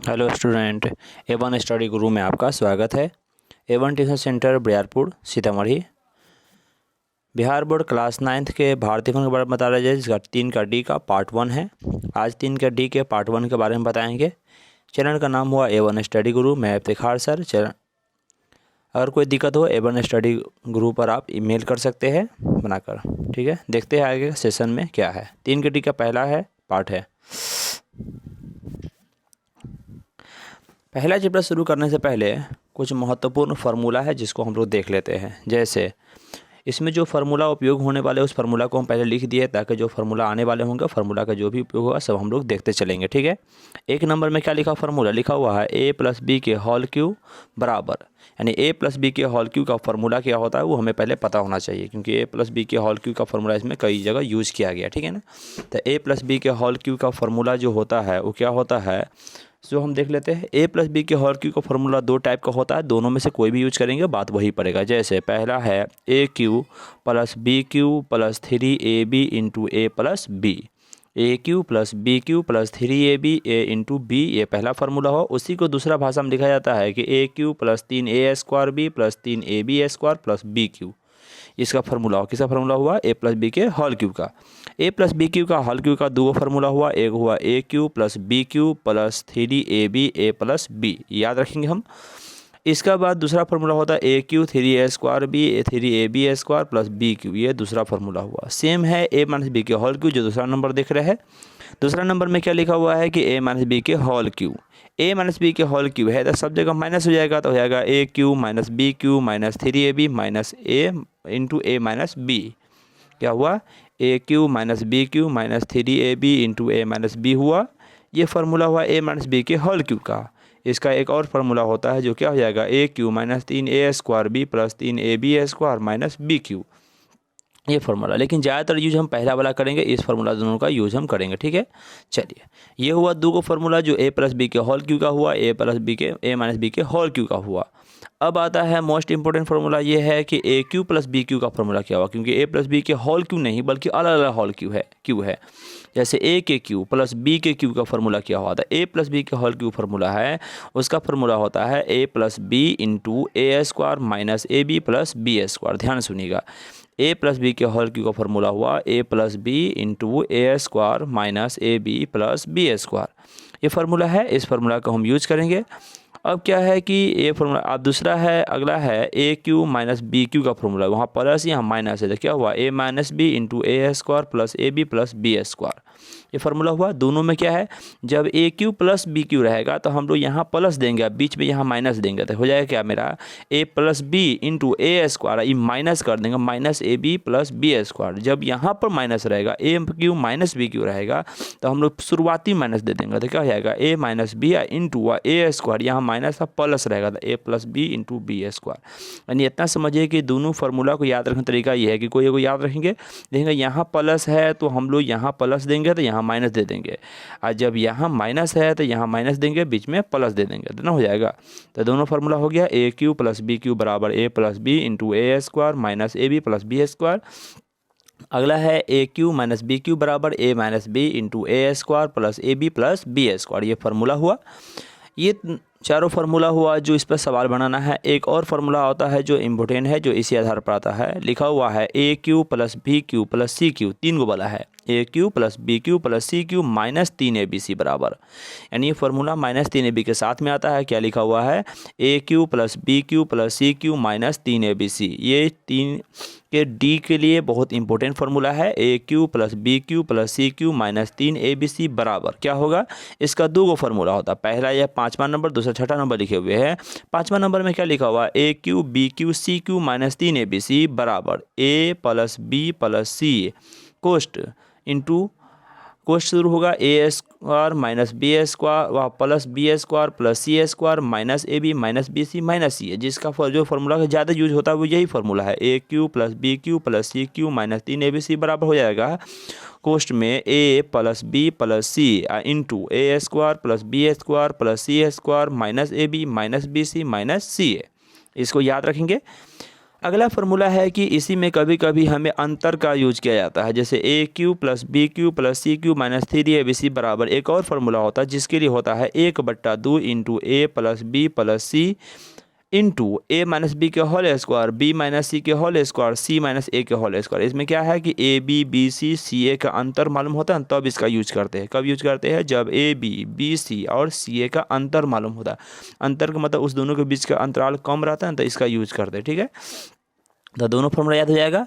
Hello student, A1 study गुरु में आपका स्वागत है। A1 tuition centre Bariyarpur Sitamarhi. Bihar board class 9th के भारतीय फंड के बारे में बता रहा है, जिसका 3 का डी का पार्ट 1 है। आज 3 का डी के पार्ट 1 के बारे में बताएंगे। चैनल का नाम हुआ A1 स्टडी गुरु, मैं इफ्तिखार सर। अगर कोई दिक्कत हो A1 स्टडी गुरु पर आप ईमेल कर सकते हैं बनाकर। ठीक है, देखते हैं आगे सेशन में क्या है। 3 के डी का पहला है पार्ट है। पहला चैप्टर शुरू करने से पहले कुछ महत्वपूर्ण फार्मूला है जिसको हम लोग देख लेते हैं। जैसे इसमें जो फार्मूला उपयोग होने वाले उस फार्मूला को हम पहले लिख दिए, ताकि जो फार्मूला आने वाले होंगे फार्मूला का जो भी उपयोग होगा सब हम लोग देखते चलेंगे। ठीक है, 1 नंबर में क्या लिखा, फार्मूला लिखा हुआ है a + b के होल क्यूब बराबर, यानी a + b के होल क्यूब का फार्मूला क्या होता है वो हमें पहले पता होना चाहिए, क्योंकि a + b के होल क्यूब का फार्मूला इसमें कई जगह यूज़ किया गया। ठीक है ना, तो a + b के होल क्यूब का फार्मूला जो होता है वो क्या होता है, जो हम देख लेते हैं। a + b के होल क्यूब का फार्मूला 2 टाइप का होता है, दोनों में से कोई भी यूज करेंगे बात वही पड़ेगा। जैसे पहला है a³ + b³ + 3ab × a + b, a³ + b³ + 3ab a × b, ये पहला फार्मूला हो। उसी को दूसरा भाषा में लिखा जाता है कि a³ + 3a² + 3ab² + b³, इसका फार्मूला हो। किसका फार्मूला हुआ, a + b के होल क्यूब का। a + b³ का होल क्यूब का 2 फार्मूला हुआ, एक हुआ a³ + b³ + 3ab a + b, याद रखेंगे हम। इसका बाद दूसरा फार्मूला होता है a³ 3a² b 3ab² + b³, ये दूसरा फार्मूला हुआ। सेम है a - b के होल क्यूब, जो दूसरा नंबर देख रहे हैं। दूसरा नंबर में क्या लिखा हुआ है कि a - b के होल क्यूब। a - b के होल क्यूब है तो सब जगह माइनस हो जाएगा, तो हो जाएगा a³ - b³ - 3ab - a × a - b। क्या हुआ, a³ - b³ - 3ab × a - b हुआ। ये फार्मूला हुआ a - b के होल क्यूब का। इसका एक और फार्मूला होता है जो क्या हो जाएगा, a³ - 3a² b + 3ab² - b³, ये फार्मूला। लेकिन ज़्यादातर यूज हम पहला वाला करेंगे, इस फार्मूला दोनों का यूज हम करेंगे। ठीक है, चलिए ये हुआ 2 को फार्मूला जो a + b के होल क्यूब का हुआ, a - b के होल क्यूब का हुआ। अब आता है मोस्ट इंपॉर्टेंट फार्मूला, ये है कि a³ + b³ का फार्मूला क्या हुआ, क्योंकि a + b के होल क्यूब नहीं बल्कि अलग अलग होल क्यूब है। जैसे a के क्यूब + b के क्यूब का फार्मूला क्या होता है, a + b के होल क्यूब फार्मूला है, उसका फार्मूला होता है a + b × a² - ab + b²। ध्यान सुनिएगा, a + b के होल क्यूब का फार्मूला हुआ a + b × a² - ab + b²। ये फार्मूला है, इस फार्मूला को हम यूज करेंगे। अब क्या है कि ये फार्मूला, अब दूसरा है, अगला है a³ - b³ का फार्मूला, वहाँ प्लस यहाँ माइनस है, तो क्या हुआ a - b × a² + ab + b²। ये फार्मूला हुआ। दोनों में क्या है, जब a³ + b³ रहेगा तो हम लोग यहाँ प्लस देंगे, बीच में यहाँ माइनस देंगे, तो हो जाएगा क्या मेरा a + b × a², ये माइनस कर देंगे -ab + b²। जब यहाँ पर माइनस रहेगा, a³ - b³ रहेगा तो हम लोग शुरुआती माइनस दे देंगे, तो क्या हो जाएगा a - b × a², यहाँ माइनस का प्लस रहेगा, तो a + b × b²। यानी इतना समझिए कि दोनों फार्मूला को याद रखने का तरीका ये है कि कोई को याद रखेंगे, देखेंगे यहाँ प्लस है तो हम लोग यहाँ प्लस देंगे तो यहाँ माइनस दे देंगे, और जब यहाँ माइनस है तो यहाँ माइनस देंगे, बीच में प्लस दे देंगे, तो ना हो जाएगा। तो दोनों फार्मूला हो गया a³ + b³ बराबर a + b × a² - ab + b²। अगला है a³ - b³ बराबर a - b × a² + ab + b²। ये फार्मूला हुआ। ये चारों फार्मूला हुआ जो इस पर सवाल बनाना है। एक और फार्मूला होता है जो इम्पोर्टेंट है, जो इसी आधार पर आता है। लिखा हुआ है a³ + b³ + c³ 3 को बोला है, a³ + b³ + c³ - 3abc बराबर, यानी ये फार्मूला -3ab के साथ में आता है। क्या लिखा हुआ है, a³ + b³ + c³ - 3abc, ये 3 के डी के लिए बहुत इंपॉर्टेंट फार्मूला है। a³ + b³ + c³ - 3abc बराबर क्या होगा, इसका 2 गो फार्मूला होता है। पहला यह 5वां नंबर, दूसरा 6ठा नंबर लिखे हुए हैं। 5वां नंबर में क्या लिखा हुआ है, a³ b³ c³ - 3abc बराबर a + b + c कोष्ट इंटू कोष्ट शुरू होगा a² - b² व plus b² + c² - ab - bc - c, जिसका जो फार्मूला का ज़्यादा यूज होता है वो यही फार्मूला है। a³ + b³ + c³ - 3abc बराबर हो जाएगा कोष्ट में a + b + c into a² + b² + c² - ab - bc - ca। इसको याद रखेंगे। अगला फार्मूला है कि इसी में कभी कभी हमें अंतर का यूज किया जाता है, जैसे A cube plus B cube plus C cube minus 3ab बराबर एक और फार्मूला होता है जिसके लिए होता है 1/2 इंटू ए प्लस बी प्लस सी इंटू ए माइनस बी के होल स्क्वायर बी माइनस सी के whole square c minus a के होल स्क्वायर। इसमें क्या है कि ए b b c c a का अंतर मालूम होता है तब इसका यूज करते हैं। कब यूज करते हैं? जब ए बी बी सी और सी ए का अंतर मालूम होता है। अंतर का मतलब उस दोनों के बीच का अंतराल कम रहता है तो इसका यूज करते हैं। ठीक है, तो दोनों फॉर्मूला याद हो जाएगा।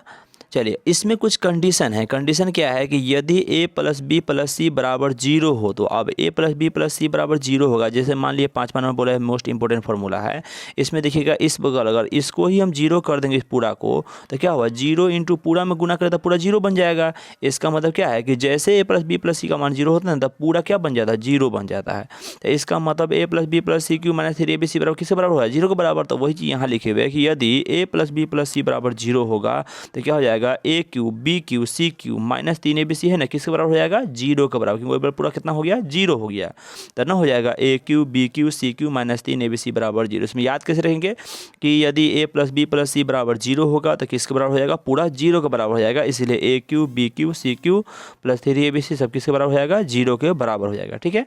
चलिए, इसमें कुछ कंडीशन है। कंडीशन क्या है कि यदि a plus B plus C बराबर 0 हो तो अब a plus B plus C बराबर 0 होगा। जैसे मान लिए 5 नंबर बोला है, मोस्ट इंपॉर्टेंट फार्मूला है। इसमें देखिएगा इस बगल अगर इसको ही हम 0 कर देंगे इस पूरा को तो क्या होगा, 0 इंटू पूरा में गुना करें तो पूरा 0 बन जाएगा। इसका मतलब क्या है कि जैसे a प्लस बी प्लस सी का मान 0 होता है ना तब पूरा क्या बन जाता है, 0 बन जाता है। तो इसका मतलब a plus B plus C cube minus 3ab बराबर किसके बराबर होगा, 0 के बराबर। तो वही चीज़ यहाँ लिखे हुए है कि यदि a plus B plus C बराबर 0 होगा तो क्या हो जाएगा, a cube B cube C cube minus 3ab है ना किसके बराबर हो जाएगा, 0 के बराबर। क्योंकि पूरा कितना हो गया, 0 हो गया। तो ना हो जाएगा a cube B cube C cube minus 3ab बराबर 0। इसमें याद कैसे रहेंगे कि यदि a plus B plus C बराबर 0 होगा तो किसके बराबर हो जाएगा, पूरा 0 के बराबर हो जाएगा। इसलिए a cube B cube C cube plus 3ab सब किसके बराबर हो जाएगा, 0 के बराबर हो जाएगा। ठीक है,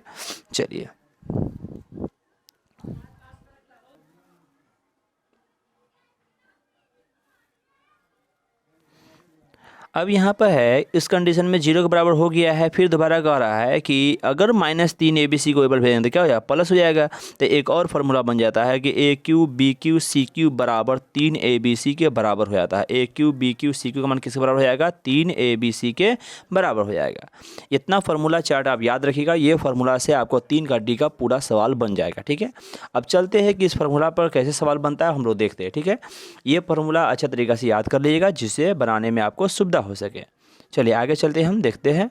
चलिए अब यहाँ पर है इस कंडीशन में 0 के बराबर हो गया है। फिर दोबारा कह रहा है कि अगर माइनस 3ab को एबल भेजेंगे तो क्या हो जाएगा, प्लस हो जाएगा। तो एक और फार्मूला बन जाता है कि a cube B cube C cube बराबर 3abc के बराबर हो जाता है। a cube B cube C cube का मान किसके बराबर हो जाएगा, 3abc के बराबर हो जाएगा। इतना फार्मूला चार्ट आप याद रखिएगा। ये फार्मूला से आपको 3 का डी का पूरा सवाल बन जाएगा। ठीक है, अब चलते हैं कि इस फार्मूला पर कैसे सवाल बनता है हम लोग देखते हैं। ठीक है, ये फार्मूला अच्छा तरीक़ा से याद कर लीजिएगा जिससे बनाने में आपको सुविधा हो सके। चलिए आगे चलते हैं, हम देखते हैं।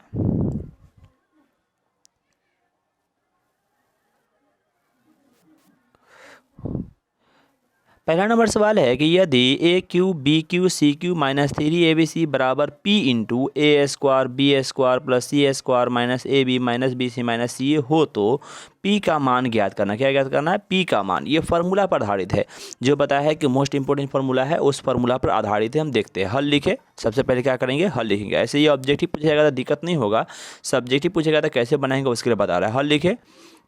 पहला नंबर सवाल है कि यदि ए क्यू बी क्यू सी क्यू माइनस 3abc बराबर p into A square B square plus C square minus A B minus B C minus सी ए हो तो p का मान ज्ञात करना। क्या ज्ञात करना है, p का मान। ये फार्मूला पर आधारित है, जो बताया है कि मोस्ट इंपोर्टेंट फार्मूला है उस फार्मूला पर आधारित है। हम देखते हैं, हल लिखे। सबसे पहले क्या करेंगे, हल लिखेंगे। ऐसे ये ऑब्जेक्टिव पूछेगा तो दिक्कत नहीं होगा, सब्जेक्टिव पूछेगा तो कैसे बनाएंगे उसके लिए बता रहा है। हल लिखे।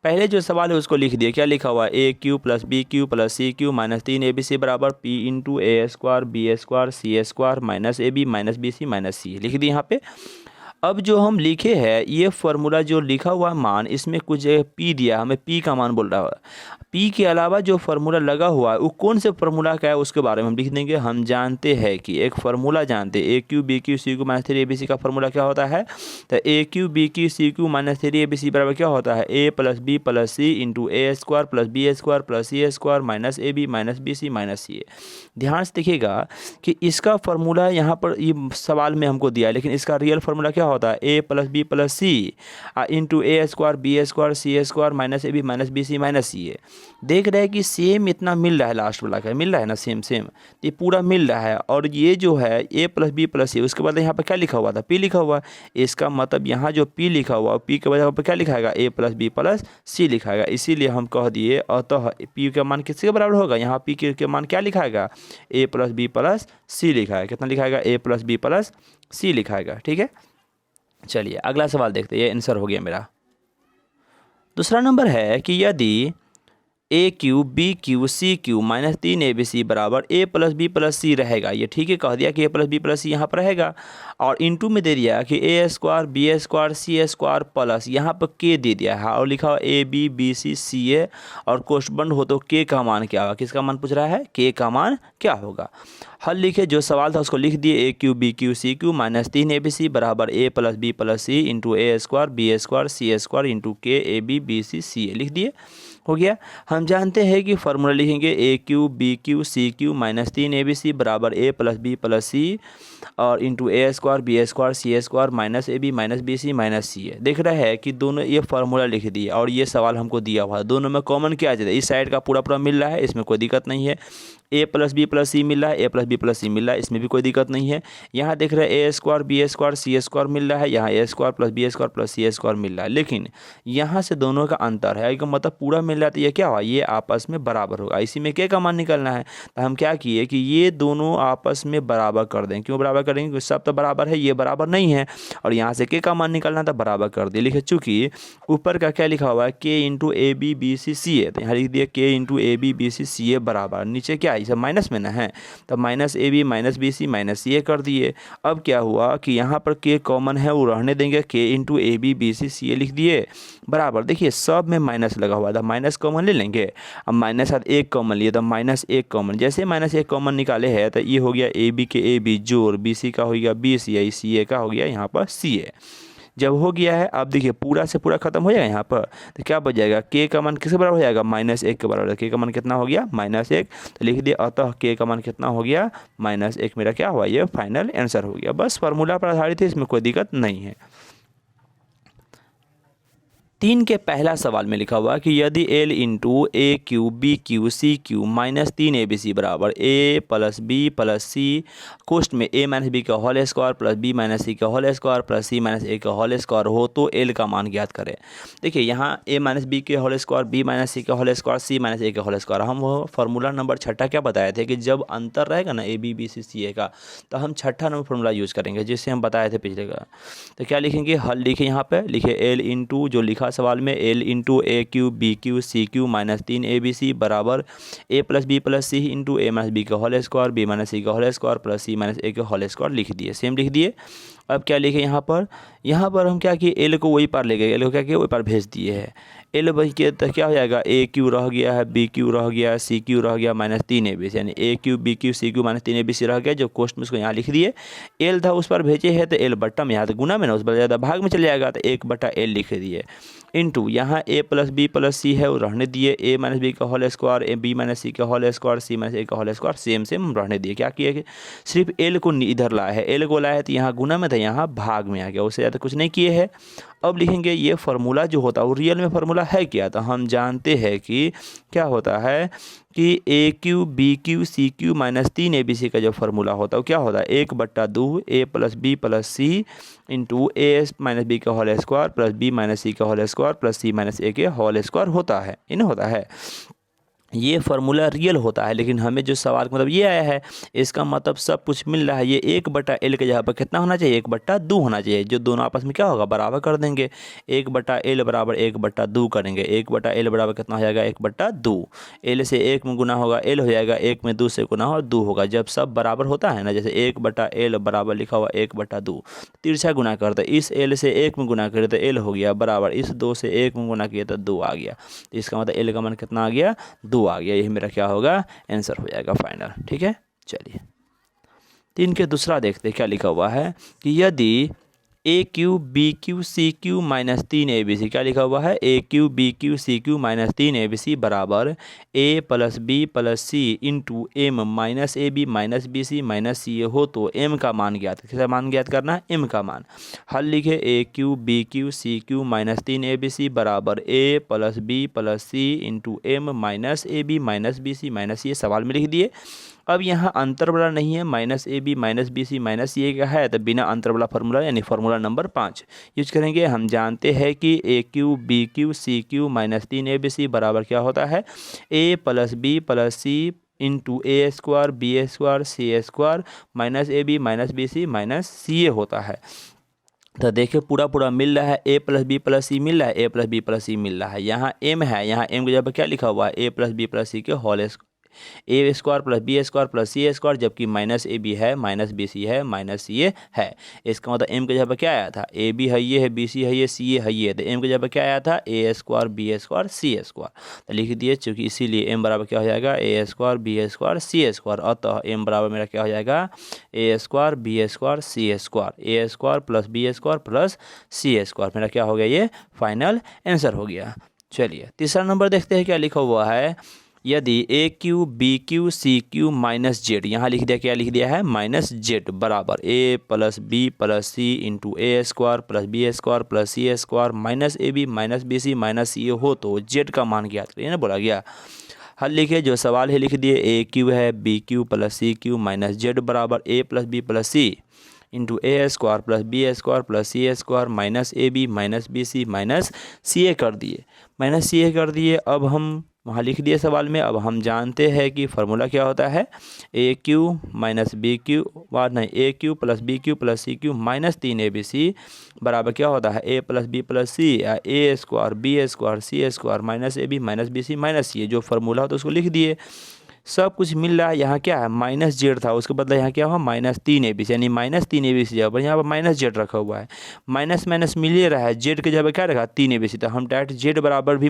पहले जो सवाल है उसको लिख दिए। क्या लिखा हुआ है, ए cube plus B cube plus सी क्यू माइनस 3abc बराबर p into A square B square C square minus A B minus B C minus C लिख दी यहाँ पे। अब जो हम लिखे हैं ये फार्मूला जो लिखा हुआ मान, इसमें कुछ p दिया, हमें p का मान बोल रहा है। p के अलावा जो फार्मूला लगा हुआ है वो कौन से फार्मूला का है उसके बारे में हम लिख देंगे। हम जानते हैं कि एक फार्मूला जानते हैं, A cube B cube C cube minus 3abc का फार्मूला क्या होता है। तो A cube B cube C cube minus 3abc बराबर क्या होता है, a plus B plus C into A square plus B square plus C square minus A B minus B C minus C A. ध्यान से देखिएगा कि इसका formula यहाँ पर ये सवाल में हमको दिया है, लेकिन इसका रियल फार्मूला क्या होता है, a plus B plus C into A square B square C square minus A B minus B C minus C A. देख रहे हैं कि सेम इतना मिल रहा है, लास्ट वाला का मिल रहा है ना, सेम सेम ये पूरा मिल रहा है। और ये जो है a प्लस बी प्लस सी, उसके बाद यहाँ पर क्या लिखा हुआ था, p लिखा हुआ। इसका मतलब यहाँ जो p लिखा हुआ, p के वजह पर क्या लिखाएगा, a प्लस बी प्लस सी लिखाएगा। इसीलिए हम कह दिए अतः p का मान किसके बराबर होगा, यहाँ p के मान क्या लिखाएगा, a प्लस बी प्लस सी लिखाएगा। कितना लिखाएगा, a प्लस बी प्लस सी लिखाएगा। ठीक है, चलिए अगला सवाल देखते हैं। ये आंसर हो गया मेरा। दूसरा नंबर है कि यदि ए क्यू बी क्यू सी क्यू माइनस 3abc बराबर a plus B plus C रहेगा। ये ठीक है, कह दिया कि a plus B plus C यहाँ पर रहेगा। और इंटू में दे दिया कि a square B square C square plus यहाँ पर k दे दिया है और लिखा हुआ a b b c c a और क्वेश्चन हो तो k का मान क्या होगा। किसका मान पूछ रहा है, k का मान क्या होगा। हल लिखे, जो सवाल था उसको लिख दिए। ए क्यू बी क्यू सी क्यू माइनस 3abc बराबर a plus B plus C into A square B square C square into k a b b c c a लिख दिए। हो गया। हम जानते हैं कि फार्मूला लिखेंगे A cube B cube C cube minus 3abc बराबर a plus B plus C और into A square B square C square minus A B minus B C minus C A. देख रहे हैं कि दोनों ये फार्मूला लिख दिए और ये सवाल हमको दिया हुआ है। दोनों में कॉमन क्या आ जाता है, इस साइड का पूरा पूरा मिल रहा है, इसमें कोई दिक्कत नहीं है। A plus B plus c मिल रहा है, a plus B plus c मिल रहा है, इसमें भी कोई दिक्कत नहीं है। यहाँ देख रहे हैं A square B square C square मिल रहा है, यहाँ A square plus B square plus C square मिल रहा है। लेकिन यहाँ से दोनों का अंतर है, मतलब पूरा मिल मिल रहा था, ये क्या हुआ, ये आपस में बराबर होगा। इसी में के का मान निकलना है, तो हम क्या किए कि ये दोनों आपस में बराबर कर दें। क्यों बराबर करेंगे, क्योंकि सब तो बराबर है, ये बराबर नहीं है, और यहाँ से के का मान निकलना था, बराबर कर दिए। लिखे चूँकि ऊपर का क्या लिखा हुआ है, के into a b b c c a, तो यहाँ लिख दिया के into a b b c c a बराबर, नीचे क्या है, सब माइनस में ना है, तो minus A B minus B C minus C a कर दिए। अब क्या हुआ कि यहाँ पर के कॉमन है, वो रहने देंगे, के into a b b c c a लिख दिए बराबर। देखिए सब में माइनस लगा हुआ था, माइनस कॉमन ले लेंगे, अब माइनस साथ एक कॉमन लिए तो माइनस एक कॉमन, जैसे माइनस एक कॉमन निकाले है तो ये हो गया ए बी के ए बी जोड़, बी सी का हो गया B C I, C a का हो गया यहाँ पर सी ए। जब हो गया है अब देखिए पूरा से पूरा खत्म हो जाएगा यहाँ पर, तो क्या बच जाएगा, के का मान किसके बराबर हो जाएगा, माइनस एक के बराबर। के का मान कितना हो गया, माइनस एक, तो लिख दिया अतः के का मान कितना हो गया, माइनस एक। मेरा क्या हुआ, ये फाइनल आंसर हो गया। बस फार्मूला पर आधारित है, इसमें कोई दिक्कत नहीं है। 3 के पहला सवाल में लिखा हुआ कि यदि L into A cube B cube C cube minus 3 A B C बराबर ए प्लस बी प्लस सी कोष्ट में ए माइनस बी का whole square plus b minus सी का होल स्क्वायर प्लस सी माइनस ए का होल स्क्वायर हो तो L का मान ज्ञात करें। देखिए यहाँ ए माइनस बी के होल स्क्वायर, बी माइनस सी का होल स्क्वायर, सी माइनस ए का होल स्क्वायर, हम वो फार्मूला नंबर छठा क्या बताए थे कि जब अंतर रहेगा ना ए b b c c a का, तो हम छठा नंबर फार्मूला यूज़ करेंगे, जिससे हम बताए थे पिछले का। तो क्या लिखेंगे, हल लिखे, यहाँ पे लिखे L इंटू जो लिखा सवाल में L into A cube B cube C cube minus 3 A B C बराबर ए प्लस बी प्लस सी इंटू ए माइनस बी का होल स्क्वायर, बी माइनस सी का होल स्क्वायर प्लस सी माइनस ए का होल स्क्वायर लिख दिए, सेम लिख दिए। अब क्या लिखे यहाँ पर हम क्या किए, एल को वही पार ले गए, एल को क्या किए वही पार भेज दिए है। एल वही के तो क्या हो जाएगा, ए क्यू रह गया है, बी क्यू रह गया है, सी क्यू रह गया माइनस 3 ए बी सी, यानी a cube B cube C cube minus 3 A B c रह गया, जो कोष्ट में उसको यहाँ लिख दिए। एल था उस पर भेजे है तो एल बट्टा में, यहाँ तो गुना में ना, उस पर ज़्यादा भाग में चले जाएगा, तो 1/L लिख दिए इंटू यहाँ a plus B plus c है वो रहने दिए, ए माइनस बी का whole square, a B minus सी का होल स्क्वायर, सी माइनस ए का होल स्क्वायर सेम सेम रहने दिए। क्या किए कि सिर्फ एल को इधर लाया है, एल को लाया है तो यहाँ गुना में था, यहाँ भाग में आ गया, उससे ज़्यादा कुछ नहीं किए हैं। अब लिखेंगे ये फार्मूला जो होता है वो रियल में फार्मूला है क्या, तो हम जानते हैं कि क्या होता है कि a cube B cube C cube minus 3 A B c का जो फार्मूला होता है वो क्या होता है, 1/2 a plus B plus C into A minus B का whole square plus b minus सी का whole square plus C minus a के होल स्क्वायर होता है, इन होता है। ये फार्मूला रियल होता है, लेकिन हमें जो सवाल का मतलब ये आया है, इसका मतलब सब कुछ मिल रहा है, ये 1/L के जगह पर कितना होना चाहिए, 1/2 होना चाहिए, जो दोनों आपस में क्या होगा बराबर कर देंगे, 1/L बराबर 1/2 करेंगे, 1/L बराबर कितना हो जाएगा 1/2, L से 1 में गुना होगा L हो जाएगा, 1 में 2 से गुना होगा 2 होगा। जब सब बराबर होता है ना, जैसे 1/L बराबर लिखा हुआ 1/2, तिरछा गुना करते, इस L से 1 में गुना करें तो L हो गया बराबर, इस 2 से 1 में गुना किया तो 2 आ गया, तो इसका मतलब L का मान कितना आ गया 2 आ गया। यही मेरा क्या होगा आंसर हो जाएगा फाइनल। ठीक है, चलिए 3 के दूसरा देखते क्या लिखा हुआ है कि यदि ए cube B cube C cube minus 3 A B c, क्या लिखा हुआ है, ए cube B cube C cube minus 3 A B C बराबर ए plus B plus C into m minus A B minus B C minus सी ए हो तो M का मान ज्ञात, किसका मान ज्ञात करना है, एम का मान। हल लिखे a cube B cube C cube minus 3 A B C बराबर ए plus B plus C into m minus A B minus B C minus c, सवाल में लिख दिए। अब यहाँ अंतर वाला नहीं है, minus A B minus B C minus C a का है, तो बिना अंतर वाला फार्मूला यानी फार्मूला नंबर 5 यूज करेंगे। हम जानते हैं कि a cube B cube C cube minus 3 A B C बराबर क्या होता है, a plus B plus C into A square B square C square minus A B minus B C minus C a होता है। तो देखिए पूरा मिल रहा है, a plus B plus c मिल रहा है, a plus B plus c मिल रहा है, यहाँ एम है, यहाँ एम के जगह क्या लिखा हुआ है, a plus B plus c के whole a square plus B square plus C square, जबकि माइनस ए बी है माइनस बी सी है माइनस सी ए है। इसका मतलब एम के जगह पर क्या आया था, ए बी है ये है, बी सी है ये, सी ए है ये, तो एम के जगह पर क्या आया था, ए स्क्वायर बी स्क्वायर सी स्क्वायर, तो लिख दिए, चूँकि इसीलिए एम बराबर क्या हो जाएगा, a square B square C square, अतः एम बराबर मेरा क्या हो जाएगा, a square B square C square, a square plus B square plus C square, मेरा क्या हो गया, ये फाइनल आंसर हो गया। चलिए तीसरा नंबर देखते हैं क्या लिखा हुआ है, यदि ए क्यू बी क्यू सी क्यू माइनस जेड, यहाँ लिख दिया, क्या लिख दिया है, माइनस जेड बराबर ए plus B plus C into A square plus B square plus C square minus A B minus B C minus सी ए हो तो जेड का मान ज्ञात करिए ना, बोला गया। हल लिखे, जो सवाल है लिख दिए, ए क्यू है बी क्यू प्लस सी क्यू माइनस जेड बराबर ए plus B plus C into A square plus B square plus C square minus A B minus B C minus C a कर दिए। अब हम वहाँ लिख दिए सवाल में। अब हम जानते हैं कि फार्मूला क्या होता है, ए cube minus b cube a cube plus B cube plus C cube minus 3abc बराबर क्या होता है, a plus B plus c या a square B square C square minus A B minus B C minus c. जो formula होता है उसको लिख दिए। सब कुछ मिल रहा है। यहाँ क्या है, माइनस जेड था, उसके बदले यहाँ क्या हुआ माइनस 3abc, यानी माइनस 3abc जगह पर यहाँ पर माइनस जेड रखा हुआ है। माइनस माइनस मिल ही रहा है, जेड के जगह पर क्या रखा 3abc, तो हम डायरेक्ट जेड बराबर भी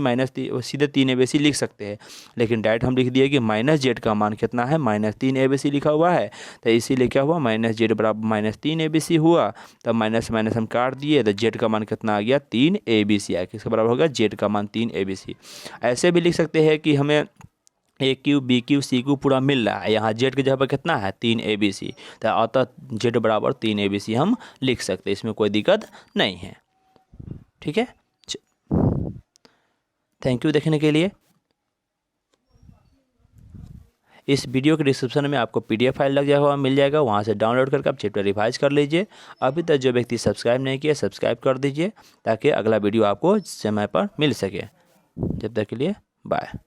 सीधे 3abc लिख सकते हैं। लेकिन डायरेक्ट हम लिख दिए कि माइनस जेड का मान कितना है, माइनस 3abc लिखा हुआ है। तो इसीलिए क्या हुआ, माइनस जेड बराबर माइनस 3abc हुआ। तब माइनस माइनस हम काट दिए तो जेड का मान कितना आ गया 3abc आया। किसके बराबर होगा, जेड का मान 3abc। ऐसे भी लिख सकते हैं कि हमें a cube B cube C cube पूरा मिल रहा है, यहाँ जेड की जगह पर कितना है 3abc, तो अतः जेड बराबर 3abc हम लिख सकते हैं, इसमें कोई दिक्कत नहीं है। ठीक है, थैंक यू देखने के लिए। इस वीडियो के डिस्क्रिप्शन में आपको PDF फाइल लग जाएगा, मिल जाएगा, वहाँ से डाउनलोड करके आप चैप्टर रिवाइज कर लीजिए। अभी तक जो व्यक्ति सब्सक्राइब नहीं किया सब्सक्राइब कर दीजिए ताकि अगला वीडियो आपको समय पर मिल सके। जब तक के लिए बाय।